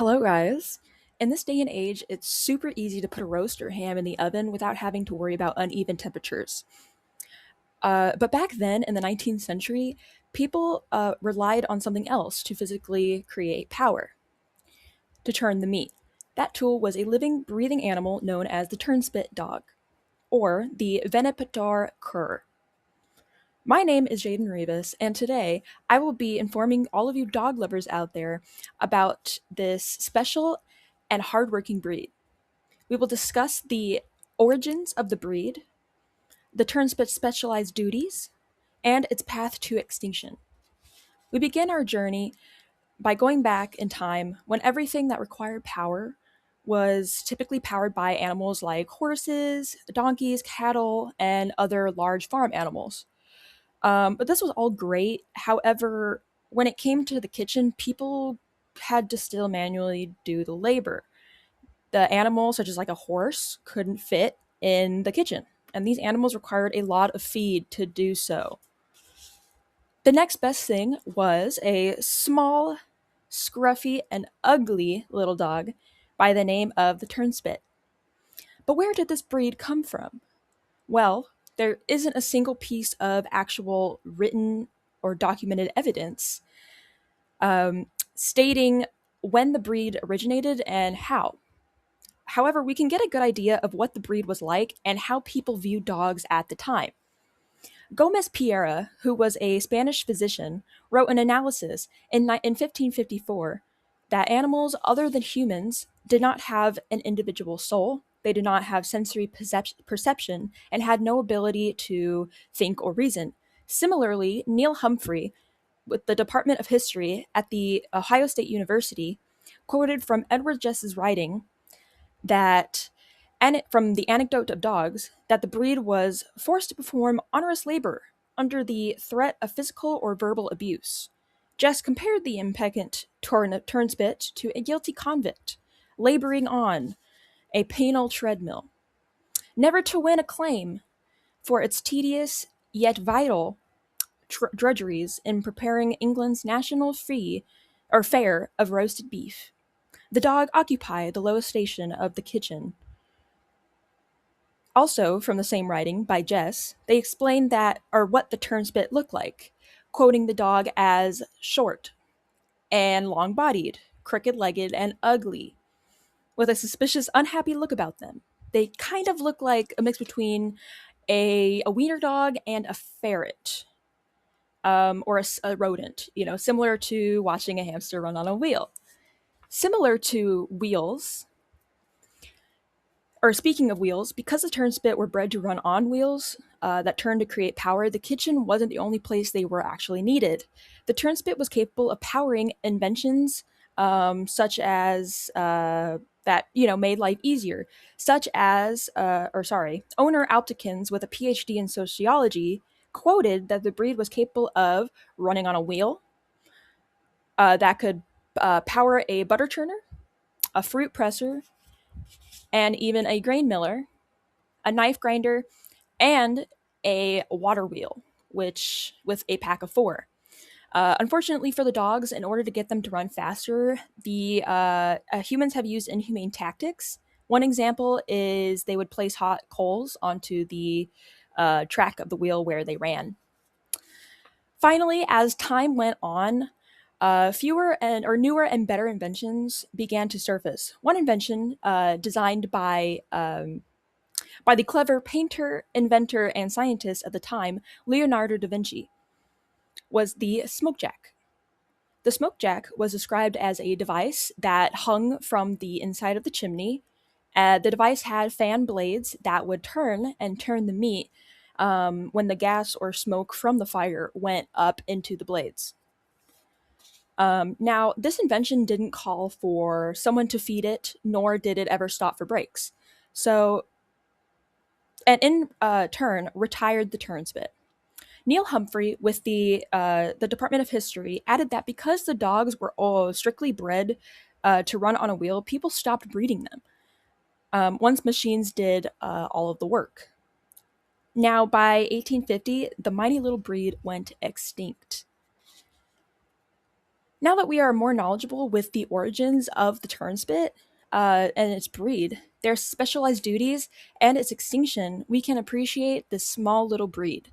Hello, guys. In this day and age, it's super easy to put a roast or ham in the oven without having to worry about uneven temperatures. But back then, in the 19th century, people relied on something else to physically create power, to turn the meat. That tool was a living, breathing animal known as the turnspit dog, or the Venepator cur. My name is Jaden Rivas, and today I will be informing all of you dog lovers out there about this special and hardworking breed. We will discuss the origins of the breed, the turnspit's specialized duties, and its path to extinction. We begin our journey by going back in time when everything that required power was typically powered by animals like horses, donkeys, cattle, and other large farm animals. But this was all great. However, when it came to the kitchen, people had to still manually do the labor. The animals, such as like a horse, couldn't fit in the kitchen, and these animals required a lot of feed to do so. The next best thing was a small, scruffy, and ugly little dog by the name of the Turnspit. But where did this breed come from? Well, there isn't a single piece of actual written or documented evidence stating when the breed originated and how. However, we can get a good idea of what the breed was like and how people viewed dogs at the time. Gomez Piera, who was a Spanish physician, wrote an analysis in 1554 that animals other than humans did not have an individual soul, they did not have sensory perception, and had no ability to think or reason. Similarly, Neil Humphrey, with the Department of History at the Ohio State University, quoted from Edward Jess's writing that, and from the anecdote of dogs, that the breed was forced to perform onerous labor under the threat of physical or verbal abuse. Jess compared the impeccant turnspit to a guilty convict, laboring on a penal treadmill, never to win acclaim for its tedious yet vital drudgeries in preparing England's national fare of roasted beef. The dog occupied the lowest station of the kitchen. Also, from the same writing by Jess, they explained that or what the turnspit looked like, quoting the dog as short and long-bodied, crooked-legged, and ugly, with a suspicious, unhappy look about them. They kind of look like a mix between a wiener dog and a ferret, or a rodent, similar to watching a hamster run on a wheel. Similar to wheels, or speaking of wheels, because the turnspit were bred to run on wheels that turned to create power, the kitchen wasn't the only place they were actually needed. The turnspit was capable of powering inventions such as that made life easier, such as owner Alptikins with a PhD in sociology quoted that the breed was capable of running on a wheel that could power a butter churner, a fruit presser, and even a grain miller, a knife grinder, and a water wheel, which with a pack of four. Unfortunately for the dogs, in order to get them to run faster, the humans have used inhumane tactics. One example is they would place hot coals onto the track of the wheel where they ran. Finally, as time went on, fewer and or newer and better inventions began to surface. One invention designed by the clever painter, inventor, and scientist at the time, Leonardo da Vinci, was the smokejack. The smokejack was described as a device that hung from the inside of the chimney. The device had fan blades that would turn the meat when the gas or smoke from the fire went up into the blades. Now, this invention didn't call for someone to feed it, nor did it ever stop for breaks. So, and in turn, retired the turnspit. Neil Humphrey, with the Department of History, added that because the dogs were all strictly bred to run on a wheel, people stopped breeding them once machines did all of the work. Now, by 1850, the mighty little breed went extinct. Now that we are more knowledgeable with the origins of the turnspit and its breed, their specialized duties, and its extinction, we can appreciate this small little breed.